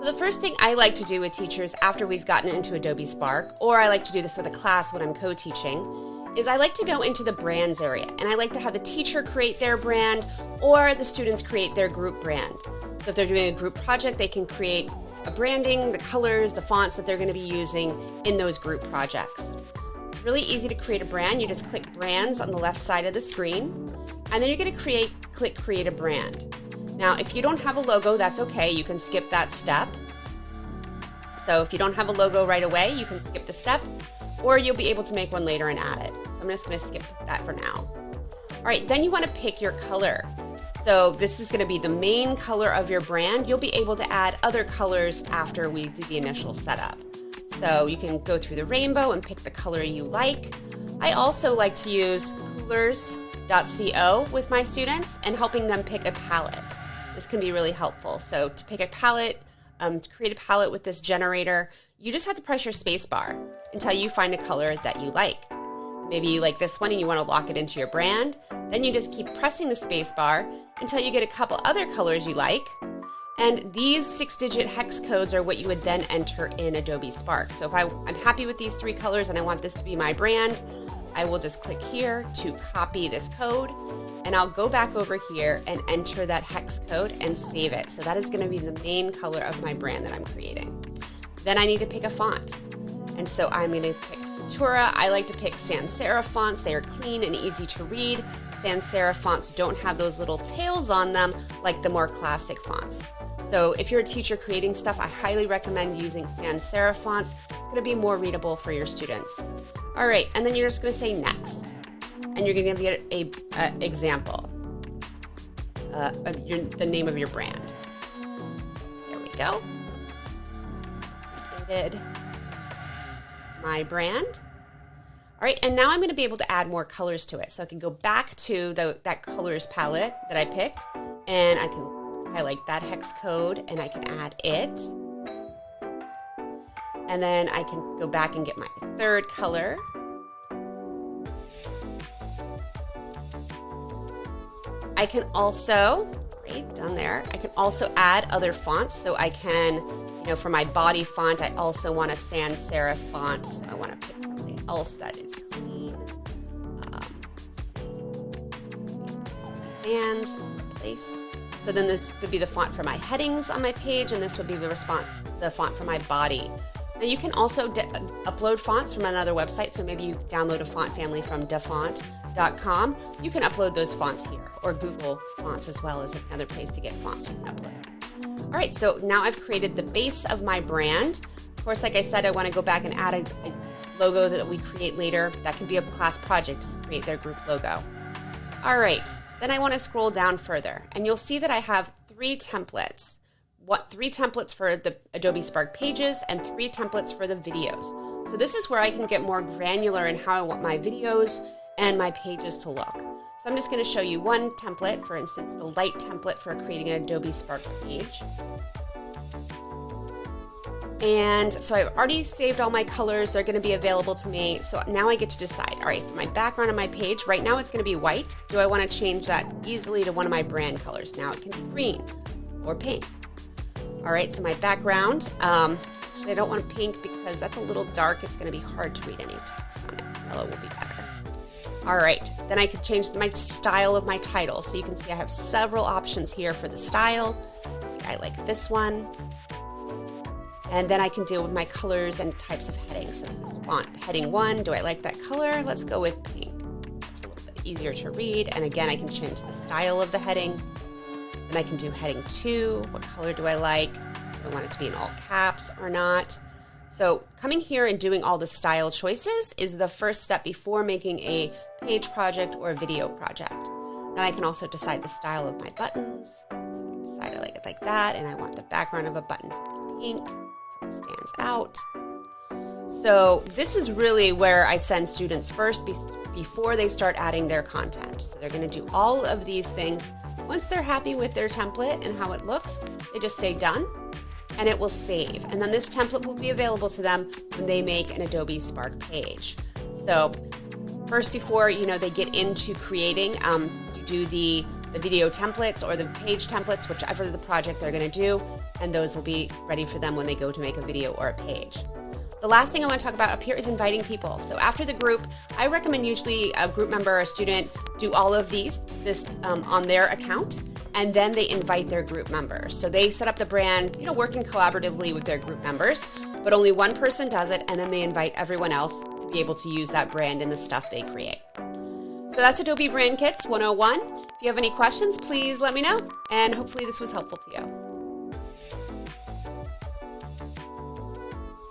So the first thing I like to do with teachers after we've gotten into Adobe Spark, or I like to do this with a class when I'm co-teaching, is I like to go into the brands area, and I like to have the teacher create their brand or the students create their group brand. So if they're doing a group project, they can create a branding, the colors, the fonts that they're going to be using in those group projects. It's really easy to create a brand. You just click brands on the left side of the screen, and then you're going to click create a brand. Now, if you don't have a logo, that's okay. You can skip that step. So if you don't have a logo right away, you can skip the step, or you'll be able to make one later and add it. So I'm just going to skip that for now. All right, then you want to pick your color. So this is going to be the main color of your brand. You'll be able to add other colors after we do the initial setup. So you can go through the rainbow and pick the color you like. I also like to use coolers.co with my students and helping them pick a palette. This can be really helpful. So to pick a palette, to create a palette with this generator, you just have to press your space bar until you find a color that you like. Maybe you like this one and you want to lock it into your brand. Then you just keep pressing the space bar until you get a couple other colors you like. And these 6-digit hex codes are what you would then enter in Adobe Spark. So if I'm happy with these 3 colors and I want this to be my brand, I will just click here to copy this code, and I'll go back over here and enter that hex code and save it. So that is going to be the main color of my brand that I'm creating. Then I need to pick a font. And so I'm going to pick Futura. I like to pick sans serif fonts. They are clean and easy to read. Sans serif fonts don't have those little tails on them like the more classic fonts. So if you're a teacher creating stuff, I highly recommend using sans serif fonts. It's going to be more readable for your students. All right, and then you're just going to say next. And you're going to give it an example, the name of your brand. There we go. Created my brand. All right, and now I'm going to be able to add more colors to it. So I can go back to that colors palette that I picked, and I can highlight that hex code, and I can add it. And then I can go back and get my third color. I can also, right down there, I can also add other fonts. So I can, for my body font, I also want a sans serif font. So I want to pick something else that is clean. Sans, replace. So then this would be the font for my headings on my page, and this would be the font for my body. Now you can also upload fonts from another website. So maybe you download a font family from dafont.com. You can upload those fonts here, or Google Fonts as well as another place to get fonts you can upload. All right, so now I've created the base of my brand. Of course, like I said, I want to go back and add a logo that we create later. That can be a class project to create their group logo. All right, then I want to scroll down further, and you'll see that I have 3 templates. 3 templates for the Adobe Spark pages and 3 templates for the videos. So this is where I can get more granular in how I want my videos and my pages to look. So I'm just going to show you one template, for instance, the light template for creating an Adobe Spark page. And so I've already saved all my colors. They're going to be available to me. So now I get to decide, all right, for my background on my page, right now it's going to be white. Do I want to change that easily to one of my brand colors? Now it can be green or pink. All right, so my background, actually I don't want pink because that's a little dark. It's going to be hard to read any text on it. Yellow will be better. All right, then I can change my style of my title. So you can see I have several options here for the style. I like this one. And then I can deal with my colors and types of headings. So this is font heading 1. Do I like that color? Let's go with pink. It's a little bit easier to read. And again, I can change the style of the heading. Then I can do heading 2. What color do I like? Do I want it to be in all caps or not? So coming here and doing all the style choices is the first step before making a page project or a video project. Then I can also decide the style of my buttons. So I can decide I like it like that, and I want the background of a button to be pink so it stands out. So this is really where I send students first before they start adding their content. So they're going to do all of these things. Once they're happy with their template and how it looks, they just say done, and it will save. And then this template will be available to them when they make an Adobe Spark page. So first, before they get into creating, you do the the video templates or the page templates, whichever the project they're going to do, and those will be ready for them when they go to make a video or a page. The last thing I want to talk about up here is inviting people. So after the group, I recommend usually a group member or a student do all of this on their account, and then they invite their group members. So they set up the brand, working collaboratively with their group members, but only one person does it, and then they invite everyone else to be able to use that brand in the stuff they create. So that's Adobe Brand Kits 101. If you have any questions, please let me know, and hopefully this was helpful to you.